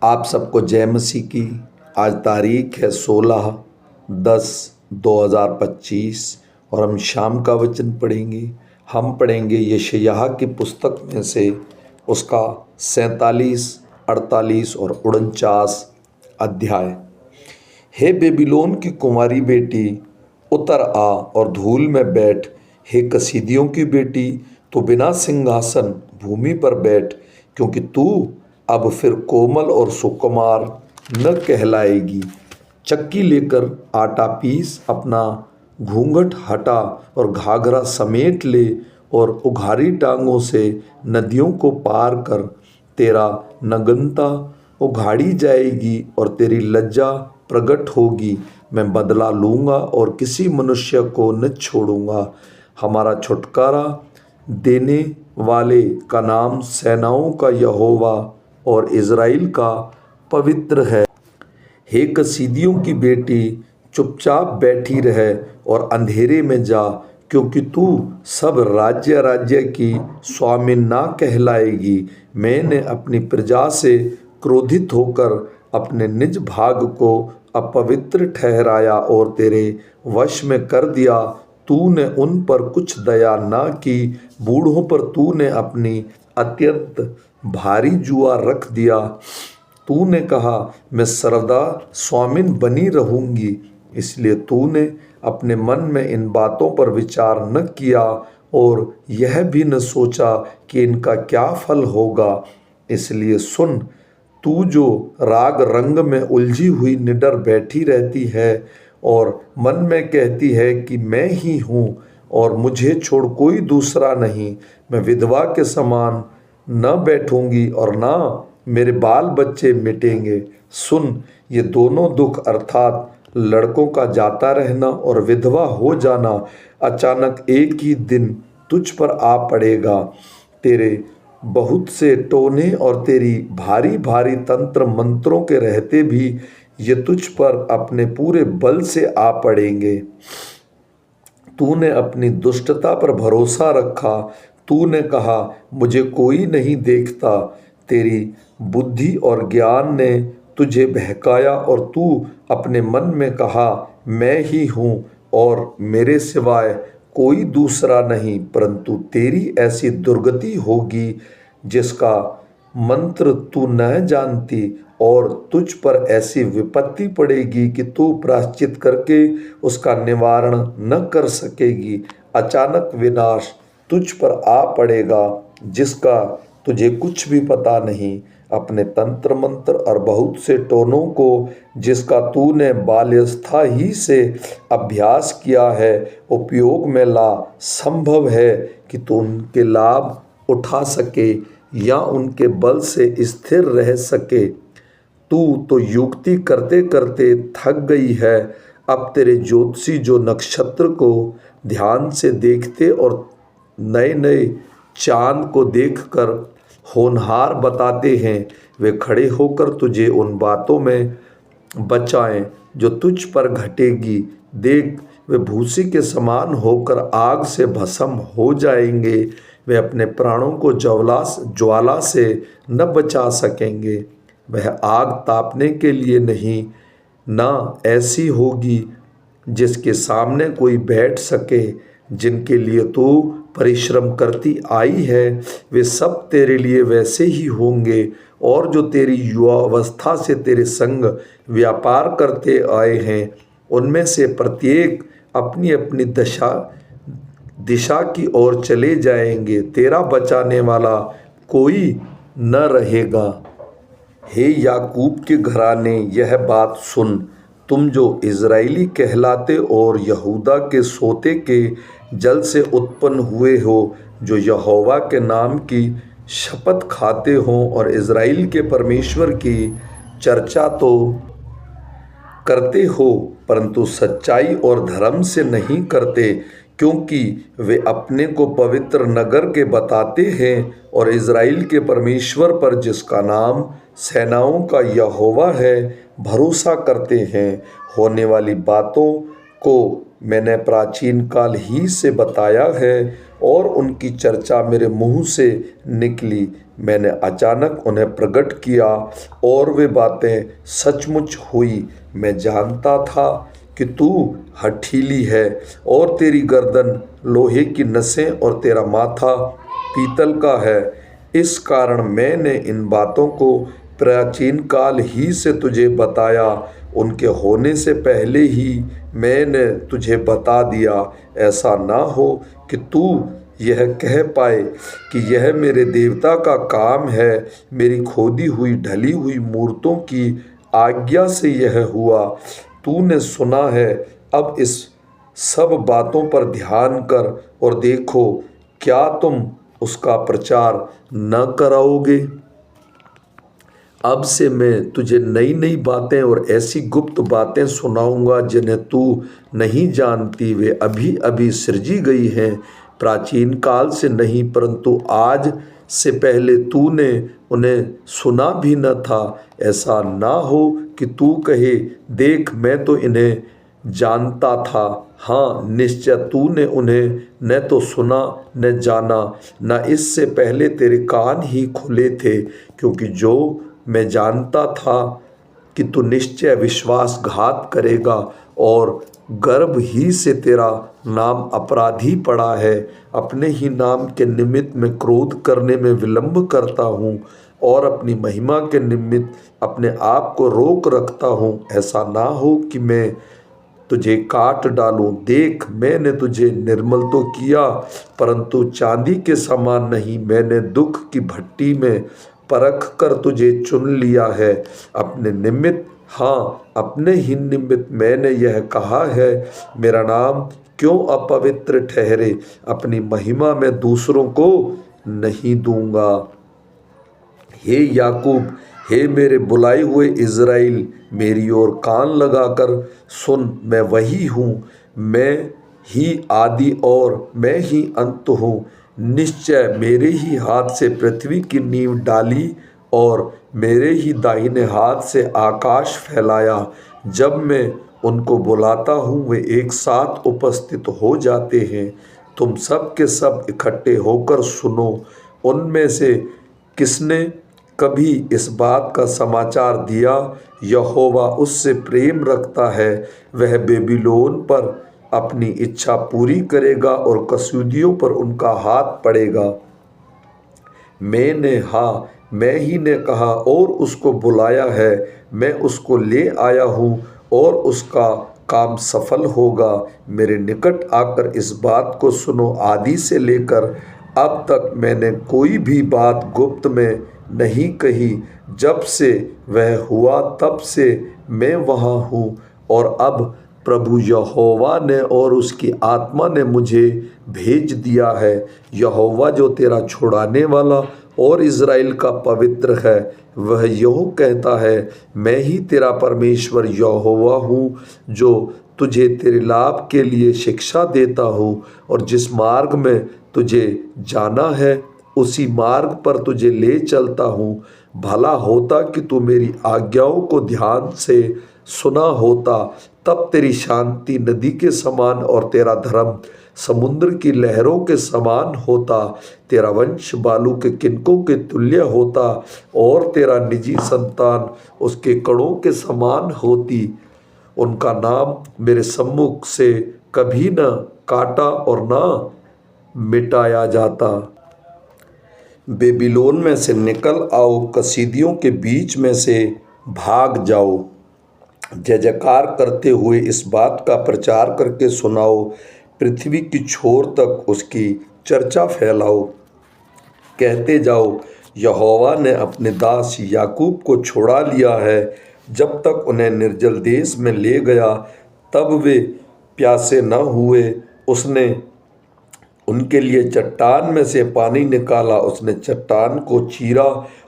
आप सबको जय मसीह की। आज तारीख है 16/10/2025 और हम शाम का वचन पढ़ेंगे। हम पढ़ेंगे यशायाह की पुस्तक में से उसका 47, 48 और 49 अध्याय। हे बेबीलोन की कुंवारी बेटी, उतर आ और धूल में बैठ। हे कसीदियों की बेटी, तू बिना सिंहासन भूमि पर बैठ, क्योंकि तू अब फिर कोमल और सुकुमार न कहलाएगी। चक्की लेकर आटा पीस, अपना घूंघट हटा और घाघरा समेट ले, और उघारी टांगों से नदियों को पार कर। तेरा नग्नता उघाड़ी जाएगी और तेरी लज्जा प्रकट होगी। मैं बदला लूँगा और किसी मनुष्य को न छोड़ूंगा। हमारा छुटकारा देने वाले का नाम सेनाओं का यहोवा और इज़राइल का पवित्र है। हे कसीदियों की बेटी, चुपचाप बैठी रह और अंधेरे में जा, क्योंकि तू सब राज्य राज्य की स्वामिन ना कहलाएगी। मैंने अपनी प्रजा से क्रोधित होकर अपने निज भाग को अपवित्र ठहराया और तेरे वश में कर दिया। तूने उन पर कुछ दया ना की, बूढ़ों पर तूने अपनी अत्यंत भारी जुआ रख दिया। तूने कहा, मैं सर्वदा स्वामिन बनी रहूंगी, इसलिए तूने अपने मन में इन बातों पर विचार न किया और यह भी न सोचा कि इनका क्या फल होगा। इसलिए सुन, तू जो राग रंग में उलझी हुई निडर बैठी रहती है और मन में कहती है कि मैं ही हूँ और मुझे छोड़ कोई दूसरा नहीं। मैं विधवा के समान न बैठूंगी और ना मेरे बाल बच्चे मिटेंगे। सुन, ये दोनों दुख अर्थात लड़कों का जाता रहना और विधवा हो जाना अचानक एक ही दिन तुझ पर आ पड़ेगा। तेरे बहुत से टोने और तेरी भारी भारी तंत्र मंत्रों के रहते भी ये तुझ पर अपने पूरे बल से आ पड़ेंगे। तूने अपनी दुष्टता पर भरोसा रखा। तूने कहा, मुझे कोई नहीं देखता। तेरी बुद्धि और ज्ञान ने तुझे बहकाया और तू अपने मन में कहा, मैं ही हूँ और मेरे सिवाय कोई दूसरा नहीं। परंतु तेरी ऐसी दुर्गति होगी जिसका मंत्र तू न जानती, और तुझ पर ऐसी विपत्ति पड़ेगी कि तू प्रायश्चित करके उसका निवारण न कर सकेगी। अचानक विनाश तुझ पर आ पड़ेगा जिसका तुझे कुछ भी पता नहीं। अपने तंत्र मंत्र और बहुत से टोनों को जिसका तूने बाल्यवस्था ही से अभ्यास किया है उपयोग में ला। संभव है कि तू उनके लाभ उठा सके या उनके बल से स्थिर रह सके। तू तो युक्ति करते करते थक गई है। अब तेरे ज्योतिषी जो नक्षत्र को ध्यान से देखते और नए नए चांद को देखकर होनहार बताते हैं, वे खड़े होकर तुझे उन बातों में बचाएं जो तुझ पर घटेगी। देख, वे भूसी के समान होकर आग से भस्म हो जाएंगे। वे अपने प्राणों को ज्वाला से न बचा सकेंगे। वह आग तापने के लिए नहीं, ना ऐसी होगी जिसके सामने कोई बैठ सके। जिनके लिए तू परिश्रम करती आई है वे सब तेरे लिए वैसे ही होंगे, और जो तेरी युवावस्था से तेरे संग व्यापार करते आए हैं उनमें से प्रत्येक अपनी अपनी दिशा की ओर चले जाएंगे। तेरा बचाने वाला कोई न रहेगा। हे याकूब के घराने, यह बात सुन, तुम जो इज़राइली कहलाते और यहूदा के सोते के जल से उत्पन्न हुए हो, जो यहोवा के नाम की शपथ खाते हो और इज़राइल के परमेश्वर की चर्चा तो करते हो, परंतु सच्चाई और धर्म से नहीं करते, क्योंकि वे अपने को पवित्र नगर के बताते हैं और इज़राइल के परमेश्वर पर जिसका नाम सेनाओं का यहोवा है भरोसा करते हैं। होने वाली बातों को मैंने प्राचीन काल ही से बताया है और उनकी चर्चा मेरे मुंह से निकली। मैंने अचानक उन्हें प्रकट किया और वे बातें सचमुच हुई। मैं जानता था कि तू हठीली है और तेरी गर्दन लोहे की नसें और तेरा माथा पीतल का है। इस कारण मैंने इन बातों को प्राचीन काल ही से तुझे बताया, उनके होने से पहले ही मैंने तुझे बता दिया, ऐसा ना हो कि तू यह कह पाए कि यह मेरे देवता का काम है, मेरी खोदी हुई ढली हुई मूर्तों की आज्ञा से यह हुआ। तूने सुना है, अब इस सब बातों पर ध्यान कर और देखो, क्या तुम उसका प्रचार न कराओगे? अब से मैं तुझे नई नई बातें और ऐसी गुप्त बातें सुनाऊंगा जिन्हें तू नहीं जानती। वे अभी अभी सृजी गई हैं, प्राचीन काल से नहीं, परंतु आज से पहले तूने उन्हें सुना भी न था। ऐसा ना हो कि तू कहे, देख मैं तो इन्हें जानता था। हाँ, निश्चय तूने उन्हें न तो सुना न जाना, न इससे पहले तेरे कान ही खुले थे, क्योंकि जो मैं जानता था कि तू निश्चय विश्वासघात करेगा और गर्भ ही से तेरा नाम अपराधी पड़ा है। अपने ही नाम के निमित्त मैं क्रोध करने में विलंब करता हूँ और अपनी महिमा के निमित्त अपने आप को रोक रखता हूँ। ऐसा ना हो कि मैं तुझे काट डालूं। देख, मैंने तुझे निर्मल तो किया, परंतु चांदी के समान नहीं। मैंने दुख की भट्टी में परख कर तुझे चुन लिया है अपने निमित्त, हाँ अपने ही निमित्त मैंने यह कहा है, मेरा नाम क्यों अपवित्र ठहरे। अपनी महिमा मैं दूसरों को नहीं दूंगा। हे याकूब, हे मेरे बुलाए हुए इज़राइल, मेरी ओर कान लगाकर सुन। मैं वही हूँ, मैं ही आदि और मैं ही अंत हूँ। निश्चय मेरे ही हाथ से पृथ्वी की नींव डाली और मेरे ही दाहिने हाथ से आकाश फैलाया। जब मैं उनको बुलाता हूँ वे एक साथ उपस्थित हो जाते हैं। तुम सब के सब इकट्ठे होकर सुनो। उनमें से किसने कभी इस बात का समाचार दिया? यहोवा उससे प्रेम रखता है, वह बेबीलोन पर अपनी इच्छा पूरी करेगा और कसूदियों पर उनका हाथ पड़ेगा। मैं ही ने कहा और उसको बुलाया है, मैं उसको ले आया हूँ और उसका काम सफल होगा। मेरे निकट आकर इस बात को सुनो, आदि से लेकर अब तक मैंने कोई भी बात गुप्त में नहीं कही। जब से वह हुआ तब से मैं वहाँ हूँ, और अब प्रभु यहोवा ने और उसकी आत्मा ने मुझे भेज दिया है। यहोवा जो तेरा छुड़ाने वाला और इज़राइल का पवित्र है, वह यूँ कहता है, मैं ही तेरा परमेश्वर यहोवा हूँ, जो तुझे तेरे लाभ के लिए शिक्षा देता हूँ, और जिस मार्ग में तुझे जाना है उसी मार्ग पर तुझे ले चलता हूँ। भला होता कि तू मेरी आज्ञाओं को ध्यान से सुना होता, तब तेरी शांति नदी के समान और तेरा धर्म समुद्र की लहरों के समान होता। तेरा वंश बालू के किनकों के तुल्य होता और तेरा निजी संतान उसके कणों के समान होती। उनका नाम मेरे सम्मुख से कभी न काटा और न मिटाया जाता। बेबीलोन में से निकल आओ, कसीदियों के बीच में से भाग जाओ। जय जयकार करते हुए इस बात का प्रचार करके सुनाओ, पृथ्वी की छोर तक उसकी चर्चा फैलाओ। कहते जाओ, यहोवा ने अपने दास याकूब को छुड़ा लिया है। जब तक उन्हें निर्जल देश में ले गया तब वे प्यासे न हुए। उसने उनके लिए चट्टान में से पानी निकाला, उसने चट्टान को चीरा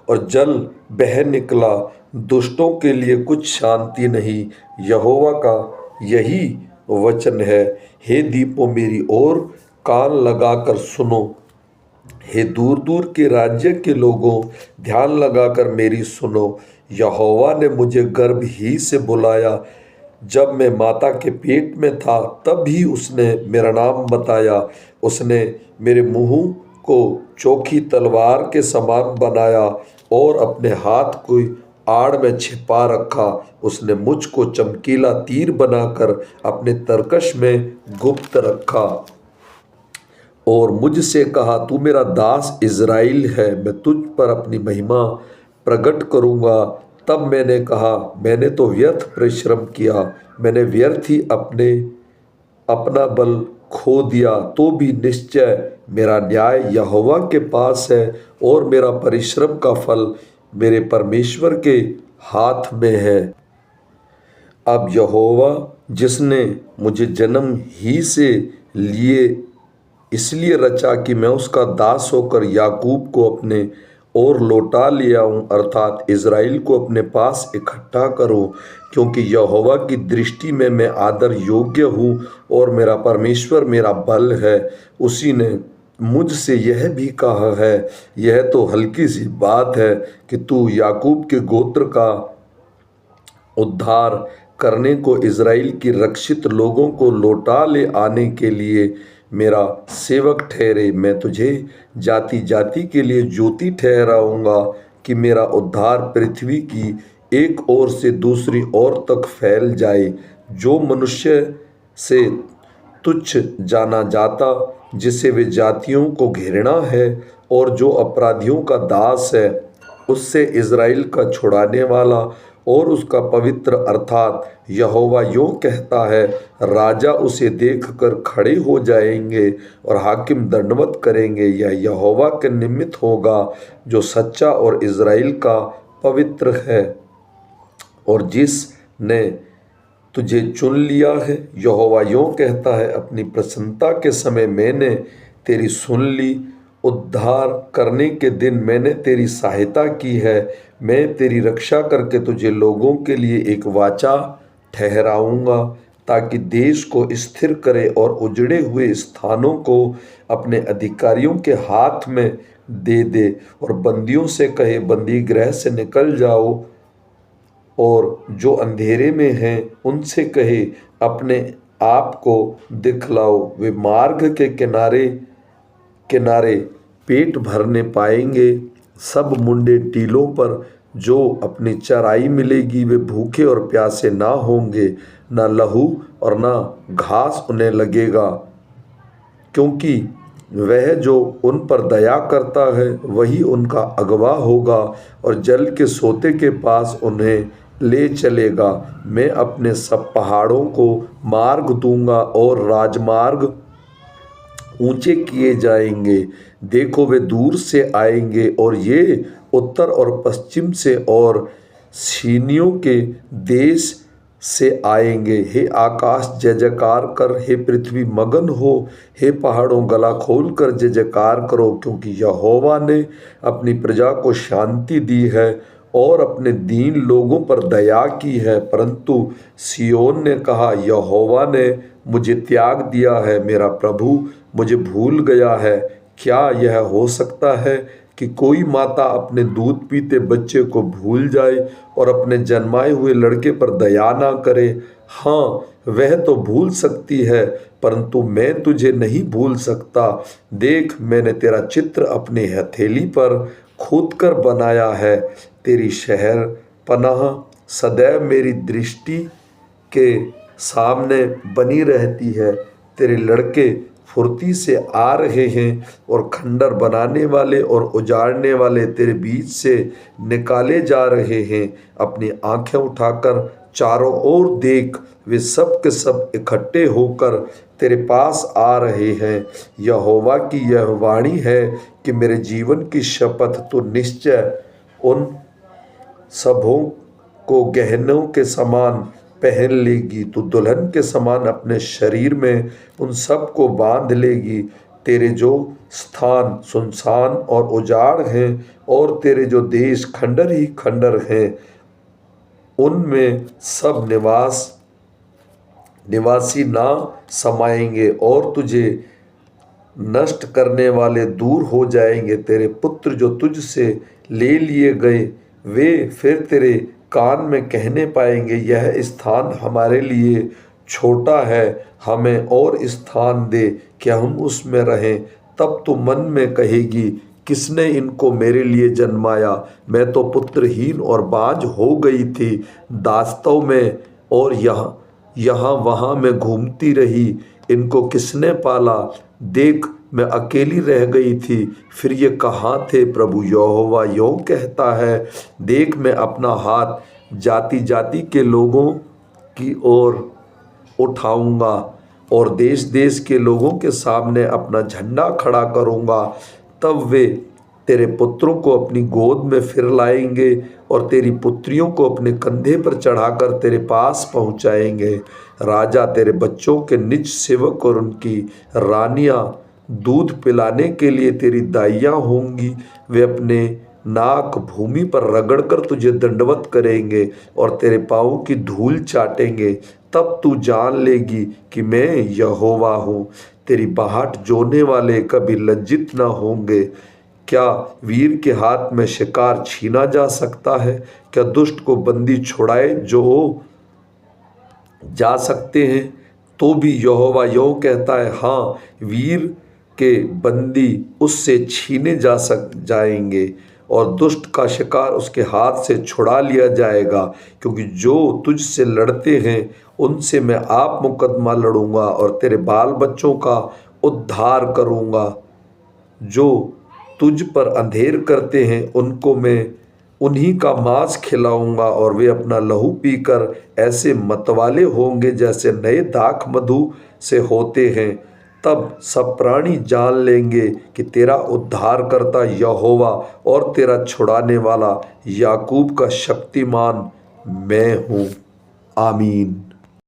और जल बह निकला। दुष्टों के लिए कुछ शांति नहीं, यहोवा का यही वचन है। हे दीपों, मेरी ओर कान लगाकर सुनो। हे दूर दूर के राज्य के लोगों, ध्यान लगाकर मेरी सुनो। यहोवा ने मुझे गर्भ ही से बुलाया, जब मैं माता के पेट में था तब ही उसने मेरा नाम बताया। उसने मेरे मुँह को चोखी तलवार के समान बनाया और अपने हाथ को आड़ में छिपा रखा। उसने मुझ को चमकीला तीर बनाकर अपने तरकश में गुप्त रखा और मुझसे कहा, तू मेरा दास इज़राइल है, मैं तुझ पर अपनी महिमा प्रकट करूँगा। तब मैंने कहा, मैंने तो व्यर्थ परिश्रम किया, मैंने व्यर्थ ही अपना बल खो दिया। तो भी निश्चय मेरा न्याय यहोवा के पास है और मेरा परिश्रम का फल मेरे परमेश्वर के हाथ में है। अब यहोवा जिसने मुझे जन्म ही से लिए इसलिए रचा कि मैं उसका दास होकर याकूब को अपने और लौटा ले आऊं, अर्थात इज़राइल को अपने पास इकट्ठा करूं, क्योंकि यहोवा की दृष्टि में मैं आदर योग्य हूं और मेरा परमेश्वर मेरा बल है। उसी ने मुझसे यह भी कहा है, यह तो हल्की सी बात है कि तू याकूब के गोत्र का उद्धार करने को इज़राइल की रक्षित लोगों को लौटा ले आने के लिए मेरा सेवक ठहरे। मैं तुझे जाति जाति के लिए ज्योति ठहराऊंगा कि मेरा उद्धार पृथ्वी की एक ओर से दूसरी ओर तक फैल जाए। जो मनुष्य से तुच्छ जाना जाता, जिसे वे जातियों को घृणा है और जो अपराधियों का दास है, उससे इज़राइल का छुड़ाने वाला और उसका पवित्र अर्थात यहोवा यूँ कहता है, राजा उसे देखकर खड़े हो जाएंगे और हाकिम दंडवत करेंगे। यह यहोवा के निमित्त होगा जो सच्चा और इज़राइल का पवित्र है और जिसने तुझे चुन लिया है। यहोवा यूँ कहता है, अपनी प्रसन्नता के समय मैंने तेरी सुन ली, उद्धार करने के दिन मैंने तेरी सहायता की है। मैं तेरी रक्षा करके तुझे लोगों के लिए एक वाचा ठहराऊंगा, ताकि देश को स्थिर करे और उजड़े हुए स्थानों को अपने अधिकारियों के हाथ में दे दे और बंदियों से कहे, बंदी गृह से निकल जाओ, और जो अंधेरे में हैं उनसे कहे, अपने आप को दिखलाओ। वे मार्ग के किनारे किनारे पेट भरने पाएंगे। सब मुंडे टीलों पर जो अपनी चराई मिलेगी, वे भूखे और प्यासे ना होंगे, ना लहू और ना घास उन्हें लगेगा, क्योंकि वह जो उन पर दया करता है वही उनका अगवा होगा और जल के सोते के पास उन्हें ले चलेगा। मैं अपने सब पहाड़ों को मार्ग दूंगा और राजमार्ग ऊंचे किए जाएंगे। देखो, वे दूर से आएंगे और ये उत्तर और पश्चिम से और सीनियों के देश से आएंगे। हे आकाश जय जयकार कर, हे पृथ्वी मगन हो, हे पहाड़ों गला खोल कर जय जयकार करो, क्योंकि यहोवा ने अपनी प्रजा को शांति दी है और अपने दीन लोगों पर दया की है। परंतु सियोन ने कहा, यहोवा ने मुझे त्याग दिया है, मेरा प्रभु मुझे भूल गया है। क्या यह हो सकता है कि कोई माता अपने दूध पीते बच्चे को भूल जाए और अपने जन्माए हुए लड़के पर दया ना करे? हाँ, वह तो भूल सकती है, परंतु मैं तुझे नहीं भूल सकता। देख, मैंने तेरा चित्र अपनी हथेली पर खोद कर बनाया है। तेरी शहर पनाह सदैव मेरी दृष्टि के सामने बनी रहती है। तेरे लड़के फुर्ती से आ रहे हैं और खंडर बनाने वाले और उजाड़ने वाले तेरे बीच से निकाले जा रहे हैं। अपनी आंखें उठाकर चारों ओर देख, वे सब के सब इकट्ठे होकर तेरे पास आ रहे हैं। यहोवा की यह वाणी है कि मेरे जीवन की शपथ, तो निश्चय उन सबों को गहनों के समान पहन लेगी। तू दुल्हन के समान अपने शरीर में उन सब को बांध लेगी। तेरे जो स्थान सुनसान और उजाड़ हैं और तेरे जो देश खंडर ही खंडर हैं, उनमें सब निवासी ना समाएंगे और तुझे नष्ट करने वाले दूर हो जाएंगे। तेरे पुत्र जो तुझसे ले लिए गए, वे फिर तेरे कान में कहने पाएंगे, यह स्थान हमारे लिए छोटा है, हमें और स्थान दे कि हम उसमें रहें। तब तू मन में कहेगी, किसने इनको मेरे लिए जन्माया, मैं तो पुत्रहीन और बांझ हो गई थी, दास्तों में और यहाँ वहाँ मैं घूमती रही, इनको किसने पाला, देख मैं अकेली रह गई थी, फिर ये कहाँ थे। प्रभु यहोवा यों कहता है, देख मैं अपना हाथ जाति जाति के लोगों की ओर उठाऊंगा और देश देश के लोगों के सामने अपना झंडा खड़ा करूंगा। तब वे तेरे पुत्रों को अपनी गोद में फिर लाएंगे और तेरी पुत्रियों को अपने कंधे पर चढ़ाकर तेरे पास पहुंचाएंगे। राजा तेरे बच्चों के निज सेवक और उनकी रानियां दूध पिलाने के लिए तेरी दाइयाँ होंगी। वे अपने नाक भूमि पर रगड़कर तुझे दंडवत करेंगे और तेरे पाँवों की धूल चाटेंगे। तब तू जान लेगी कि मैं यहोवा हूँ। तेरी बाहट जोने वाले कभी लज्जित न होंगे। क्या वीर के हाथ में शिकार छीना जा सकता है? क्या दुष्ट को बंदी छुड़ाए जो जा सकते हैं? तो भी यहोवा यों कहता है, हाँ, वीर के बंदी उससे छीने जाएंगे और दुष्ट का शिकार उसके हाथ से छुड़ा लिया जाएगा, क्योंकि जो तुझसे लड़ते हैं उनसे मैं आप मुकदमा लड़ूंगा और तेरे बाल बच्चों का उद्धार करूंगा। जो तुझ पर अंधेर करते हैं उनको मैं उन्हीं का मांस खिलाऊंगा और वे अपना लहू पीकर ऐसे मतवाले होंगे जैसे नए दाख मधु से होते हैं। तब सब प्राणी जान लेंगे कि तेरा उद्धारकर्ता यहोवा और तेरा छुड़ाने वाला याकूब का शक्तिमान मैं हूँ। आमीन।